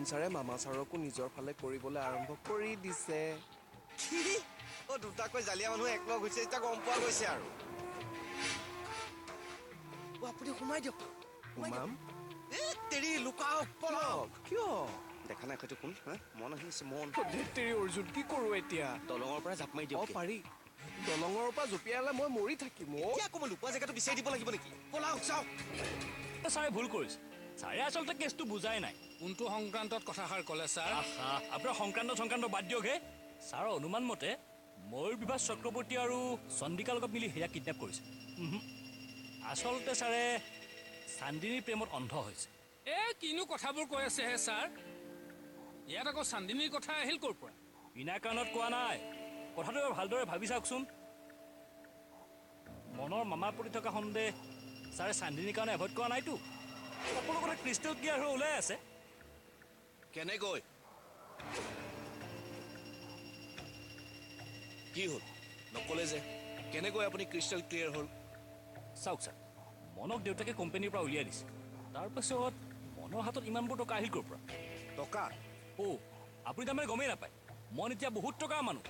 মোহন ছাৰে মামা ছাৰকো নিজৰ ফালে কৰিবলৈ আৰম্ভ কৰি দিছে। কি অ দুটাকৈ জালিয়া মানুহ একলগ হৈছে এতিয়া গম পোৱা গৈছে আৰু আপুনি সোমাই দিয়ক সোমাম তেৰি লুকাওক পলাওক কিয় দেখা নাই সেইটো কোন হা মন আহিছে মন ধেত্তেৰি অৰ্জুন কি কৰো এতিয়া দলঙৰ পৰা জাপ মাৰি অ দিয়ক পাৰি দলঙৰ পৰা জঁপিয়ালে মই মৰি থাকিম এতিয়া আকৌ মই লুকুৱা জেগাটো বিচাৰি দিব লাগিব নেকি পলাওক চাওক ছাৰে ভুল কৰিছে ছাৰে আচলতে কেছটো বুজাই নাই কোনটো সংক্ৰান্তত কথাষাৰ ক'লে ছাৰ আপোনাৰ সংক্ৰান্ত বাদ দিয়কহে ছাৰৰ অনুমান মতে ময়ূৰ বিভাস চক্ৰৱৰ্তী আৰু চন্দিকাৰ লগত মিলি সেয়া কিডনেপ কৰিছে আচলতে ছাৰে চান্দিনীৰ প্ৰেমত অন্ধ হৈছে কিনো কথাবোৰ কৈ আছে হে ছাৰ ইয়াত আকৌ চান্দিনীৰ কথা আহিল ক'ৰ পৰা বিনা কাৰণত কোৱা নাই কথাটো এবাৰ ভালদৰে ভাবি চাওকচোন মনৰ মামাৰ প্ৰতি থকা সন্দেহ ছাৰে চান্দিনীৰ কাৰণে এভইড কৰা নাইতো সকলো কথা ক্ৰিষ্টেল ক্লিয়াৰ হৈ ওলাই আছে কেনেকৈ কি হ'ল নকলে যে কেনেকৈ আপুনি ক্ৰিষ্টেল ক্লিয়াৰ হ'ল চাওক ছাৰ মনক দেউতাকে কোম্পানীৰ পৰা উলিয়াই দিছে তাৰপাছত মনৰ হাতত ইমানবোৰ টকা আহিল ক'ৰ পৰা টকা আপুনি তাৰমানে গমেই নাপায় মন এতিয়া বহুত টকাৰ মানুহ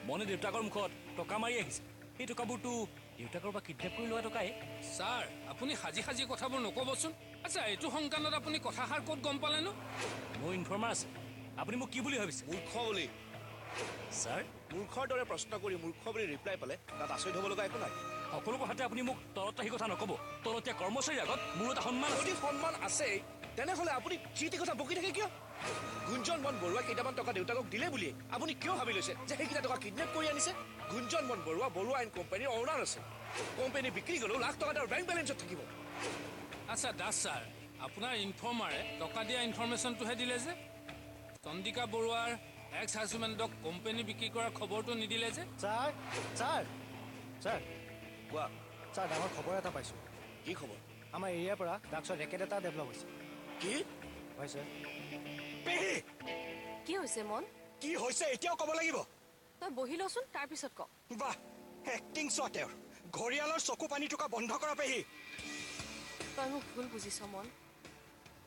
মনে দেউতাকৰ মুখত টকা মাৰি আহিছে সেই টকাবোৰতো দেউতাকৰ পৰা কিডনেপ কৰি লোৱা টকাই ছাৰ আপুনি সাজি সাজি কথাবোৰ নক'বচোন আচ্ছা এইটো সংক্ৰান্তত আপুনি কথাষাৰ ক'ত গম পালেনো মোৰ ইনফৰ্মাৰ আছে আপুনি মোক কি বুলি ভাবিছে মূৰ্খ বুলি ছাৰ মূৰ্খৰ দৰে প্ৰশ্ন কৰি মূৰ্খ বুলি ৰিপ্লাই পালে তাত আচৰিত হ'ব লগা একো নাই সকলো কথাতে আপুনি মোক তলত আহি কথা নক'ব তলতীয়া কৰ্মচাৰীৰ আগত মোৰ এটা সন্মান যদি সন্মান আছেই তেনেহ'লে আপুনি যি টি কথা বকি থাকে কিয় গুঞ্জন মন বৰুৱা কেইটামান টকা দেউতাকক দিলে বুলিয়ে আপুনি কিয় ভাবি লৈছে যে সেইকেইটা টকা কিডনেপ কৰি আনিছে গুঞ্জন মন বৰুৱা এণ্ড কোম্পানীৰ অ'নাৰ আছে কোম্পানী বিক্ৰী গ'লেও লাখ টকা তেওঁৰ বেংক বেলেঞ্চত থাকিব আচ্ছা দাস ছাৰ আপোনাৰ ইনফৰ্মাৰে টকা দিয়া ইনফৰ্মেশ্যনটোহে দিলে যে চন্দিকা বৰুৱাৰ এক্স হাজবেণ্ডক কোম্পানী বিক্ৰী কৰাৰ খবৰটো নিদিলে যে ছাৰ ছাৰ ছাৰ কোৱা ছাৰ ডাঙৰ খবৰ এটা পাইছোঁ কি খবৰ আমাৰ এৰিয়াৰ পৰা ড্ৰাগছৰ ৰেকেট এটা ডেভেলপ হৈছে কি হৈছে পেহী কি হৈছে মন কি হৈছে এতিয়াও ক'ব লাগিব তই বহি লচোন তাৰপিছত ক বাহ এক্টিং চোৱা তেওঁৰ ঘৰিয়ালৰ চকু পানী টকা বন্ধ কৰা পেহী তই মোক ভুল বুজিছ মন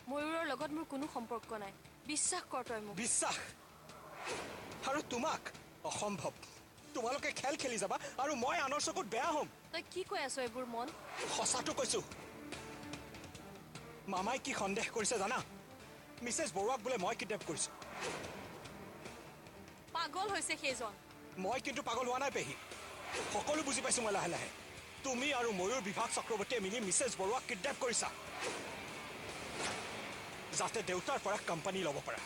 ময়ূৰৰ লগত মোৰ কোনো সম্পৰ্ক নাই বিশ্বাস কৰ তই মোক বিশ্বাস আৰু তোমাক অসম্ভৱ তোমালোকে খেল খেলি যাবা আৰু মই আনৰ চকুত বেয়া হ'ম তই কি কৈ আছ এইবোৰ মন সঁচাটো কৈছো মামাই কি সন্দেহ কৰিছে জানা মিছেছ বৰুৱাক বোলে মই কিডনেপ কৰিছো পাগল হৈছে সেইজন মই কিন্তু পাগল হোৱা নাই পেহী সকলো বুজি পাইছো মই লাহে লাহে তুমি আৰু ময়ূৰ বিভাস চক্ৰৱৰ্তীয়ে মিলি মিছেছ বৰুৱাক কিডনেপ কৰিছা যাতে দেউতাৰ পৰা কোম্পানী ল'ব পাৰা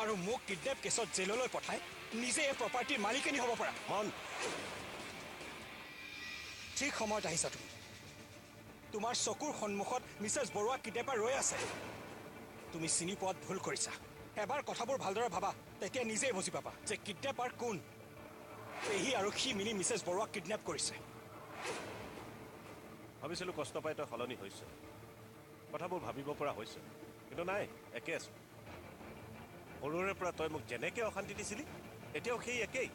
আৰু মোক কিডনেপ কেছত জেললৈ পঠাই নিজে এই প্ৰপাৰ্টিৰ মালিকনী হ'ব পাৰা মন ঠিক সময়ত আহিছা তুমি তোমাৰ চকুৰ সন্মুখত মিছেছ বৰুৱা কিডনেপাৰ ৰৈ আছে তুমি চিনি পোৱাত ভুল কৰিছা এবাৰ কথাবোৰ ভালদৰে ভাবা তেতিয়া নিজেই বুজি পাবা যে কিডনেপাৰ কোন পেহী আৰু সি মিলি মিছেছ বৰুৱাক কিডনেপ কৰিছে ভাবিছিলোঁ কষ্ট পাই তই সলনি হৈছ কথাবোৰ ভাবিব পৰা হৈছে কিন্তু নাই একে আছো সৰুৰে পৰা তই মোক যেনেকৈ অশান্তি দিছিলি এতিয়াও সেই একেই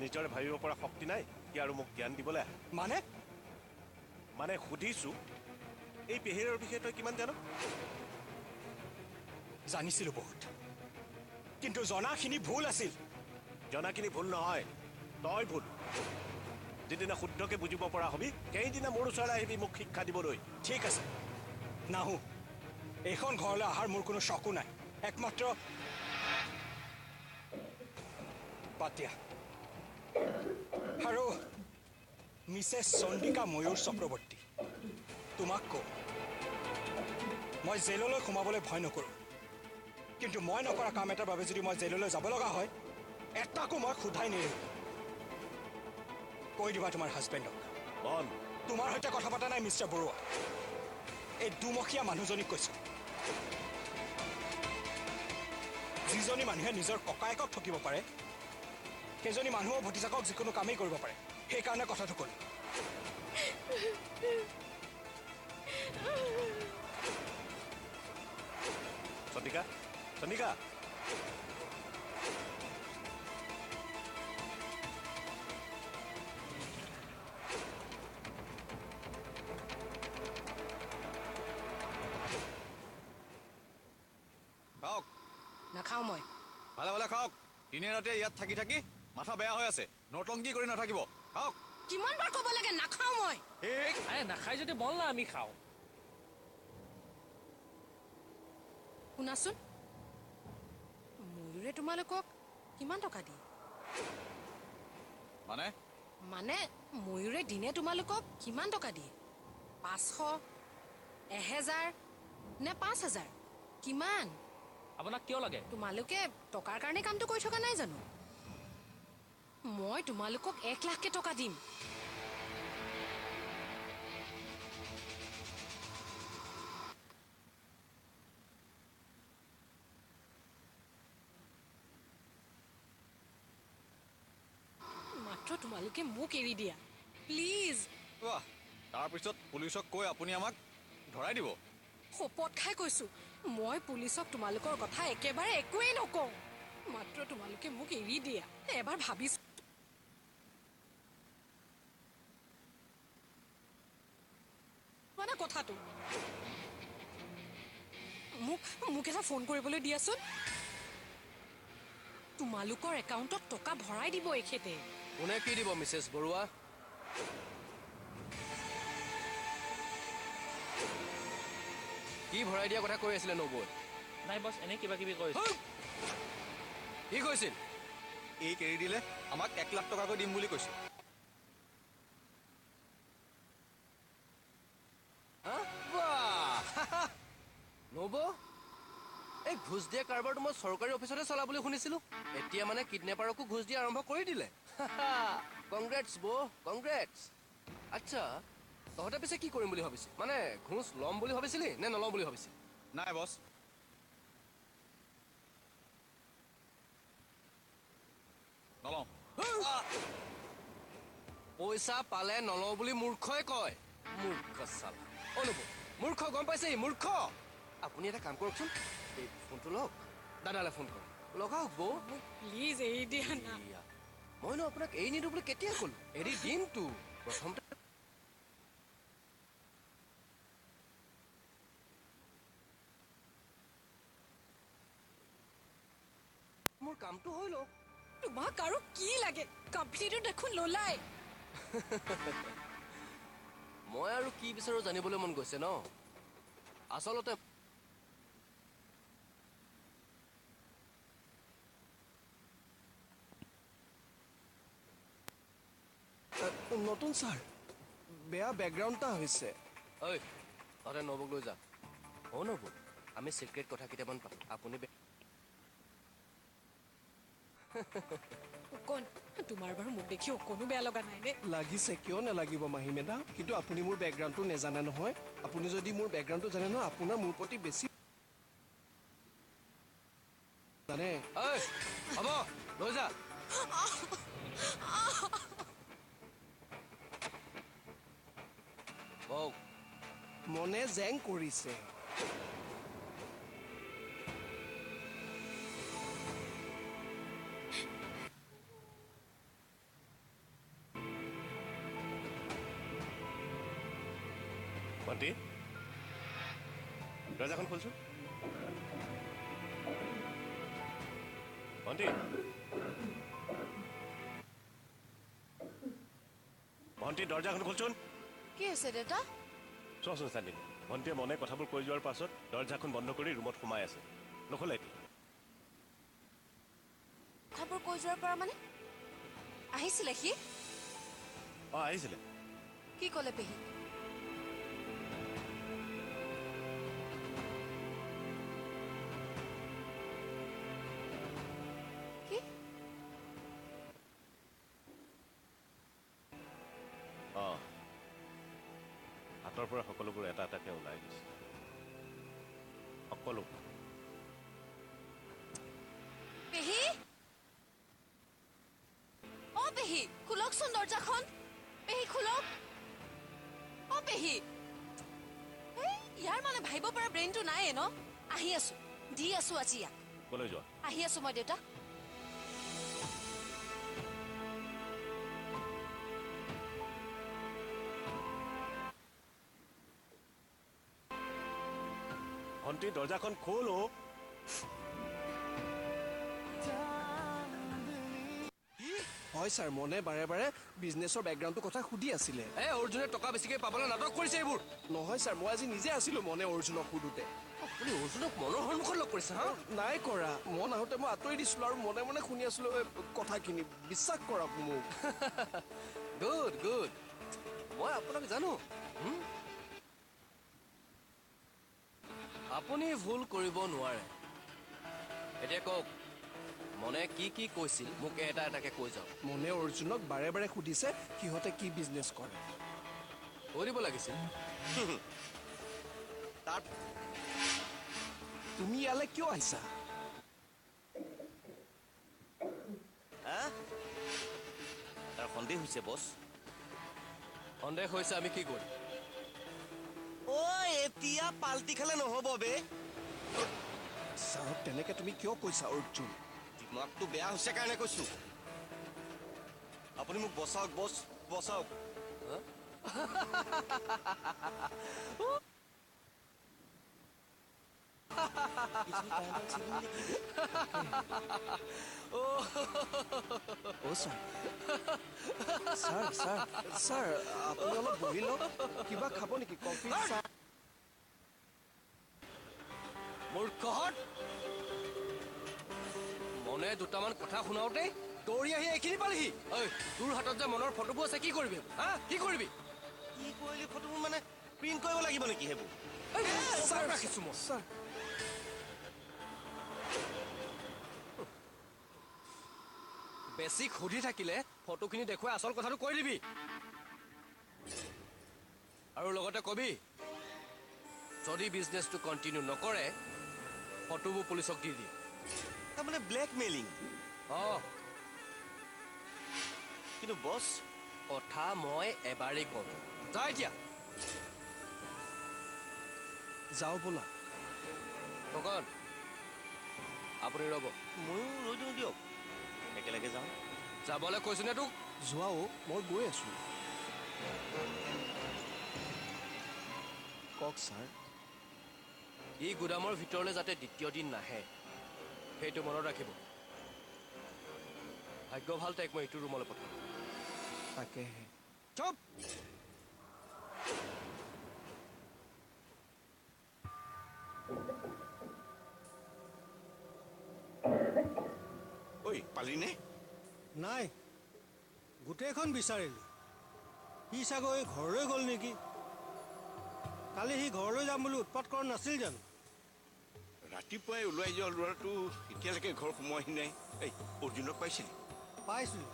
নিজৰে ভাবিব পৰা শক্তি নাই কি আৰু মোক জ্ঞান দিবলৈ আহে মানে সুধিছোঁ এই পেহীৰৰ বিষয়ে তই কিমান জান জানিছিলোঁ বহুত কিন্তু জনাখিনি ভুল আছিল জনাখিনি ভুল নহয় তই ভুল যিদিনা শুদ্ধকৈ বুজিব পৰা হবি সেইদিনা মোৰ ওচৰলৈ আহিবি মোক শিক্ষা দিবলৈ ঠিক আছে নাহো এইখন ঘৰলৈ অহাৰ মোৰ কোনো চকু নাই একমাত্ৰ বাদ দিয়া আৰু মিছেছ চন্দিকা ময়ূৰ চক্ৰৱৰ্তী তোমাক কওঁ মই জেললৈ সোমাবলৈ ভয় নকৰোঁ কিন্তু মই নকৰা কাম এটাৰ বাবে যদি মই জেললৈ যাব লগা হয় এটাকো মই সোধাই নেৰোঁ কৈ দিবা তোমাৰ হাজবেণ্ডক বন তোমাৰ সৈতে কথা পতা নাই মিষ্টাৰ বৰুৱা এই দুমুখীয়া মানুহজনীক কৈছোঁ যিজনী মানুহে নিজৰ ককায়েকক ঠকিব পাৰে সেইজনী মানুহৰ ভতিজাকক যিকোনো কামেই কৰিব পাৰে সেইকাৰণে কথাটো ক'লো চন্দিকা চন্দিকা দিনে ৰাতিয়ে ইয়াত থাকি থাকি মাথা বেয়া হৈ আছে নটংকি কৰি নাথাকিব খাওক কিমান বাৰ ক'ব লাগে নাখাওঁ মই আৰে নাখাই যদি বল না আমি খাওঁ শুনাচোন ময়ূৰে তোমালোকক কিমান টকা দিয়ে মানে মানে ময়ূৰে দিনে তোমালোকক কিমান টকা দিয়ে 500 1000 নে 5000 কিমান আপোনাক কিয় লাগে তোমালোকে টকাৰ কাৰণে কামটো কৰি থকা নাই জানো মই তোমালোকক 1 লাখকে টকা দিম মাত্ৰ তোমালোকে মোক এৰি দিয়া প্লিজ বাহ তাৰপিছত পুলিচক কৈ আপুনি আমাক ধৰাই দিব শপত খাই কৈছো মই পুলিচক তোমালোকৰ কথা একেবাৰে একোৱেই নকওঁ মাত্ৰ তোমালোকে মোক এৰি দিয়া এবাৰ ভাবিছো মানে কথাটো মোক এটা ফোন কৰিবলৈ দিয়াচোন তোমালোকৰ একাউণ্টত টকা ভৰাই দিব এখেতে কোনে কি দিব মিছেছ বৰুৱা কি ভৰাই দিয়া কথা কৈ আছিলে নবৈ নাই বছ এনে কিবা কিবি কৈছে কি কৈছিল এই এৰি দিলে আমাক 1 লাখ টকাকৈ দিম বুলি কৈছে নব এই ঘোষ দিয়া কাৰবাৰটো মই চৰকাৰী অফিচতে চলা বুলি শুনিছিলো এতিয়া মানে কিডনেপাৰকো ঘোষ দিয়া আৰম্ভ কৰি দিলে কংগ্ৰেটছ বৌ কংগ্ৰেটছ আচ্ছা তহঁতে পিছে কি কৰিম বুলি ভাবিছিল মানে ঘোষ ল'ম বুলি ভাবিছিলি নে নল'ম বুলি ভাবিছিল নাই বছ নলওঁ পইচা পালে নলওঁ বুলি মূৰ্খই কয় মূৰ্খ চালা নব মূৰ্খ গম পাইছে মূৰ্খ আপুনি এটা কাম কৰকচোন এই ফোনটো লওক দাদালৈ ফোন কৰক লগাওক বৌ মোক প্লিজ এৰি দিয়া না মইনো আপোনাক এৰি নিদিওঁ বুলি কেতিয়া ক'লো এৰি দিমতো প্ৰথমতে মোৰ কামটো হৈ লওক তোমাক আৰু কি লাগে কোম্পানীটো দেখোন ললাই মই আৰু কি বিচাৰো জানিবলৈ মন গৈছে ন আচলতে নতুন ছাৰ বেয়া বেকগ্ৰাউণ্ড এটা হৈছে ঐ তহঁতে নবক লৈ যা নব আমি চিক্ৰেট কথা কেইটামান পাম আপুনি অকণ তোমাৰ বাৰু মোক দেখি অকণো বেয়া লগা নাই নে লাগিছে কিয় নালাগিব মাহী মেডাম কিন্তু আপুনি মোৰ বেকগ্ৰাউণ্ডটো নেজানে নহয় আপুনি যদি মোৰ বেকগ্ৰাউণ্ডটো জানে নহয় আপোনাৰ মোৰ প্ৰতি বেছি জানে ঐ হ'ব লৈ যা বৌ মনে জেং কৰিছে ভণ্টি দৰ্জাখন খুলছোন ভণ্টি ভণ্টি দৰ্জাখন খুলছোন কি হৈছে দেউতা চোৱাচোন চান্দিনী ভণ্টিয়ে মনে কথাবোৰ কৈ যোৱাৰ পাছত দৰ্জাখন বন্ধ কৰি ৰুমত সোমাই আছে নখোলা এতিয়া কথাবোৰ কৈ যোৱাৰ পৰা মানে আহিছিলে সি অঁ আহিছিলে কি ক'লে পেহী কি অঁ হাতৰ পৰা সকলোবোৰ এটা এটাকৈ ওলাই গৈছে সকলো পেহী অ পেহী খোলকচোন দৰ্জাখন পেহী খোলক অ পেহী ইয়াৰ মানে ভাবিব পৰা ব্ৰেইনটো নাইয়ে ন আহি আছো দি আছো আজি ইয়াক কলৈ যোৱা আহি আছো মই দেউতা ভণ্টি দৰ্জাখন খোল অ' হয় ছাৰ মনে বাৰে বাৰে বিজনেছৰ বেকগ্ৰাউণ্ডটোৰ কথা সুধি আছিলে এই অৰ্জুনে টকা বেছিকৈ পাবলৈ নাটক কৰিছে এইবোৰ নহয় ছাৰ মই আজি নিজে আছিলোঁ মনে অৰ্জুনক সোধোতে আপুনি অৰ্জুনক মনৰ সন্মুখত লগ কৰিছে হা নাই কৰা মন আহোঁতে মই আঁতৰি দিছিলোঁ আৰু মনে মনে শুনি আছিলোঁ এই কথাখিনি বিশ্বাস কৰক মোক গুড গুড মই আপোনাক জানো আপুনি ভুল কৰিব নোৱাৰে এতিয়া কওক মনে কি কি কৈছিল মোক এটা এটাকে কৈ যাওক মনে অৰ্জুনক বাৰে বাৰে সুধিছে সিহঁতে কি বিজনেছ কৰে কৈ দিব লাগিছিল তাত তুমি ইয়ালৈ কিয় আহিছা তাৰ সন্দেহ হৈছে বছ সন্দেহ হৈছে আমি কি কৰিম এতিয়া পাল্টি খালে নহ'ব বে ছাৰক তেনেকৈ তুমি কিয় কৈছা অৰ্জুন দিমাগটো বেয়া হৈছে কাৰণে কৈছো আপুনি মোক বচাওক বছ বচাওক অ' ছাৰ ছাৰ ছাৰ আপুনি অলপ বহি লওক কিবা খাব নেকি কফি চাহ মূৰ্খহঁত মনে দুটামান কথা শুনাওঁতে দৌৰি আহি এইখিনি পালিহি ঐ তোৰ হাতত যে মনৰ ফটোবোৰ আছে কি কৰিবি হা কি কৰিবি কি কৰিলি ফটোবোৰ মানে প্ৰিণ্ট কৰিব লাগিব নেকি সেইবোৰ ছাৰ ৰাখিছো মই ছাৰ বেছি সুধি থাকিলে ফটোখিনি দেখুৱাই আচল কথাটো কৈ দিবি আৰু লগতে কবি যদি বিজনেছটো কণ্টিনিউ নকৰে ফটোবোৰ পুলিচক দি দিয়ে তাৰমানে ব্লেকমেইলিং অঁ কিন্তু বছ কথা মই এবাৰেই কম যা এতিয়া যাওঁ বোলা ফুকন আপুনি ৰ'ব ময়ো ৰৈ দিওঁ দিয়ক একেলগে যাওঁ যাবলৈ কৈছো নে তোক যোৱাও মই গৈ আছোঁ কওক ছাৰ ই গুদামৰ ভিতৰলৈ যাতে দ্বিতীয় দিন নাহে সেইটো মনত ৰাখিব ভাগ্য ভাল তাইক মই এইটো ৰুমলৈ পঠাম তাকেহে চুপ ঐ পালিনে নাই গোটেইখন বিচাৰিলোঁ সি চাগৈ ঘৰলৈ গ'ল নেকি কালি সি ঘৰলৈ যাম বুলি উৎপাত কৰা নাছিল জানো ৰাতিপুৱাই ওলাই যোৱা ল'ৰাটো এতিয়ালৈকে ঘৰ সোমোৱাহি নাই এই অৰ্জুনক পাইছিলি পাইছিলোঁ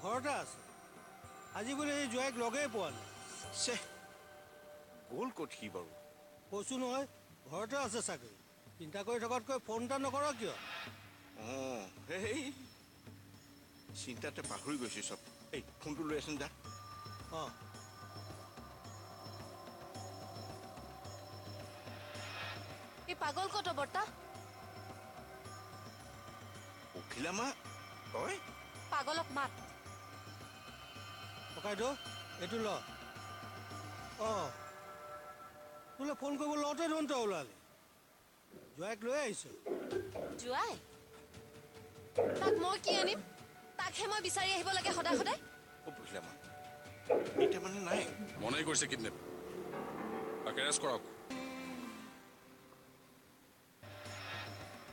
ঘৰতে আছে আজি বোলে সেই জোৱাইক লগেই পোৱা নাই চেহ গ'ল ক'ত সি বাৰু কৈছোঁ নহয় ঘৰতে আছে চাগৈ চিন্তা কৰি থকাতকৈ ফোন এটা নকৰ কিয় অঁ সেই চিন্তাতে পাহৰি গৈছোঁ চব এই ফোনটো লৈ আছোন যা অঁ এই পাগল ক'ত বৰ্তা অখিলামা তই পাগলক মাত ককাইদেউ এইটো ল অঁ তোলে ফোন কৰিব লওঁতে দেখোন তই ওলালি জোৱাইক লৈ আহিছোঁ জোৱাই তাক মই কি আনিম তাকহে মই বিচাৰি আহিব লাগে সদায় সদায় অ' অখিলামা এতিয়া মানে নাই মনেই কৰিছে কিডনেপ তাকে এৰেষ্ট কৰক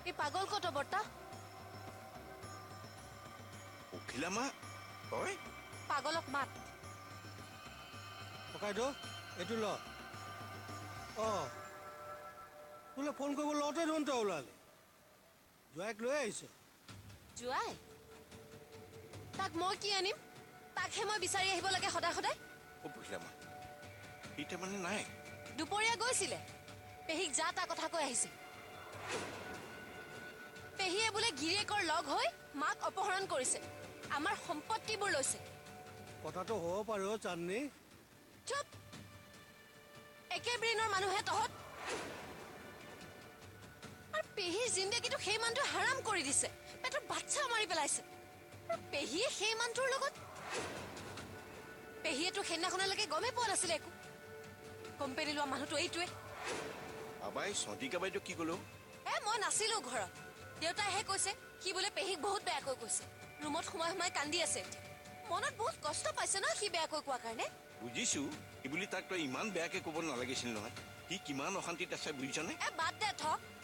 এই পাগল ক'ত বৰ্তা অখিলামা তই পাগলক মাত ককাইদেউ এইটো ল অঁ তোলে ফোন কৰিব লওঁতে দেখোন তই ওলালি জোৱাইক লৈ আহিছোঁ জোৱাই তাক মই কি আনিম তাকহে মই বিচাৰি আহিব লাগে সদায় সদায় অ' অখিলামা এতিয়া মানে নাই দুপৰীয়া গৈছিলে পেহীক যা তা কথা কৈ আহিছে পেহীয়ে বোলে গিৰিয়েকৰ লগ হৈ মাক অপহৰণ কৰিছে আমাৰ সম্পত্তিবোৰ লৈছে কথাটো হ'ব পাৰে অ' চান্দনী চুপ একে ব্ৰেইনৰ মানুহে তহঁত আৰু পেহীৰ জিন্দেগীটো সেই মানুহটোৱে হাৰাম কৰি দিছে পেটৰ বাচ্চা মাৰি পেলাইছে আৰু পেহীয়ে সেই মানুহটোৰ লগত পেহীয়েতো সেইদিনাখনলৈকে গমেই পোৱা নাছিলে একো কোম্পানী লোৱা মানুহটো এইটোৱে আবাই চন্দিকা বাইদেউ কি ক'লো মই নাছিলো ঘৰত দেউতাইহে কৈছে সি বোলে পেহীক বহুত বেয়াকৈ কৈছে ৰুমত সোমাই সোমাই কান্দি আছে মনত বহুত কষ্ট পাইছে ন সি বেয়াকৈ কোৱা কাৰণে বুজিছো কি বুলি তাক তই ইমান বেয়াকে ক'ব নালাগিছিল নহয় সি কিমান অশান্তিত আছে বুজিছনে এ বাদ দে থ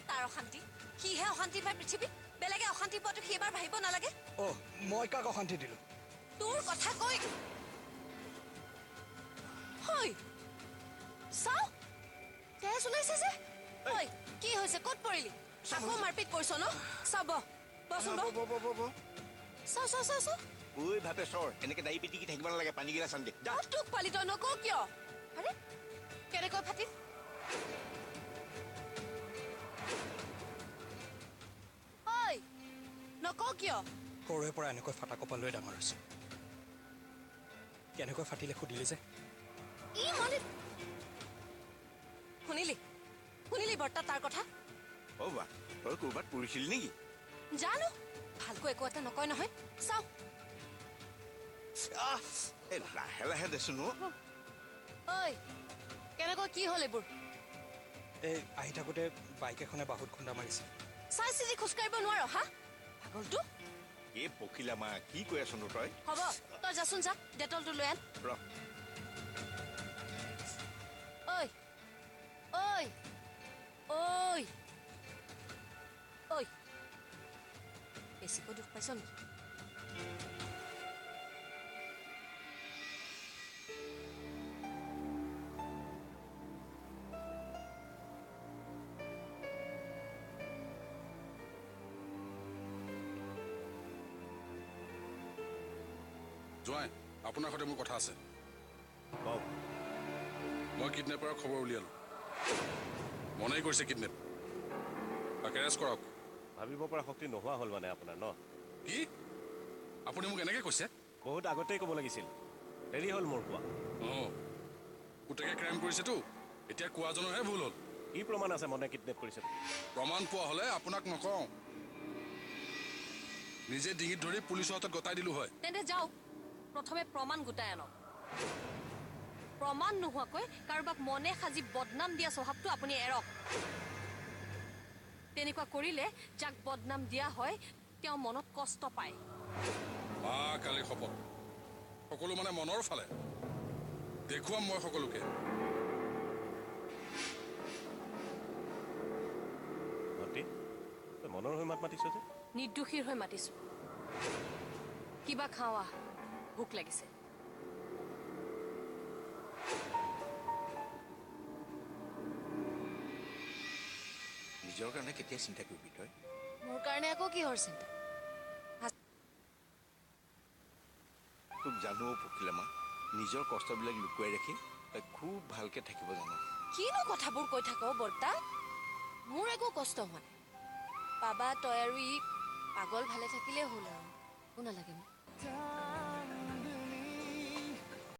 তাৰ অশান্তি সিহে অশান্তি পায় পৃথিৱীত বেলেগে অশান্তি পোৱাটো সি এবাৰ ভাবিব নালাগে অ' মই কাক অশান্তি দিলো তোৰ কথা কৈ হয় চাও তেজ ওলাইছে যে হয় কি হৈছে ক'ত পৰিলি আকৌ মাৰপিট কৰিছ ন চাব বচোন চাও চাও চাও চাও ঐ ভাপে চৰ এনেকে দাই পিটিকি থাকিব নালাগে পানী গিলাচ আন দে যা তোক পালি তই নকওঁ কিয় আৰে কেনেকৈ ফাটিল ঐ নকওঁ কিয় সৰুৰে পৰা এনেকৈ ফাটা কপাল লৈ ডাঙৰ হৈছে কেনেকৈ ফাটিলে সুধিলি যে ই মানে শুনিলি বৰ্তা তাৰ কথা অ' বা তই ক'ৰবাত পৰিছিলি নেকি জানো ভালকৈ একো এটা নকয় নহয় চাও এই লাহে লাহে দেচোন ঐ কেনেকৈ কি হ'ল এইবোৰ এই আহি থাকোঁতে বাইক এখনে বাহুত খুন্দা মাৰিছে চাই চিতি খোজকাঢ়িব নোৱাৰ হা পাগলটো এই পখিলা মা কি কৈ আছ তই হ'ব তই যাচোন যা ডেটলটো লৈ আন ৰ ঐ ঐ ঐ ঐ বেছিকৈ দুখ পাইছ নেকি জোঁৱাই আপোনাৰ সৈতে মোৰ কথা আছে কওক মই কিডনেপাৰৰ খবৰ উলিয়ালোঁ মনেই কৰিছে কিডনেপ তাক এৰেষ্ট কৰক ভাবিব পৰা শক্তি নোহোৱা হ'ল মানে আপোনাৰ ন কি আপুনি মোক এনেকৈ কৈছে বহুত আগতেই ক'ব লাগিছিল দেৰি হ'ল মোৰ কোৱা অঁ পুতেকে ক্ৰাইম কৰিছেতো এতিয়া কোৱাজনৰহে ভুল হ'ল কি প্ৰমাণ আছে মনে কিডনেপ কৰিছে প্ৰমাণ পোৱা হ'লে আপোনাক নকওঁ নিজে ডিঙিত ধৰি পুলিচৰ হাতত গতাই দিলোঁ হয় তেন্তে যাও প্ৰথমে প্ৰমাণ গোটাই আনক প্ৰমাণ নোহোৱাকৈ কাৰোবাক মনে সাজি বদনাম দিয়া স্বভাৱটো আপুনি এৰক তেনেকুৱা কৰিলে যাক বদনাম দিয়া হয় তেওঁ মনত কষ্ট পায় মা কালি শপত সকলো মানে মনৰ ফালে দেখুৱাম মই সকলোকে ভণ্টি তই মনৰ হৈ মাত মাতিছ যে নিৰ্দোষীৰ হৈ মাতিছো কিবা খাৱা ভোক লাগিছে নিজৰ কাৰণে কেতিয়া চিন্তা কৰিবি তই মোৰ কাৰণে আকৌ কিহৰ চিন্তা তোক জানো পখিলা মা নিজৰ কষ্টবিলাক লুকুৱাই ৰাখি তই খুব ভালকে থাকিব জানো কিনো কথাবোৰ কৈ থাক বৰ্তা মোৰ একো কষ্ট হোৱা নাই বাবা তই আৰু ই পাগল ভালে থাকিলে হ'ল আৰু একো নালাগে মোক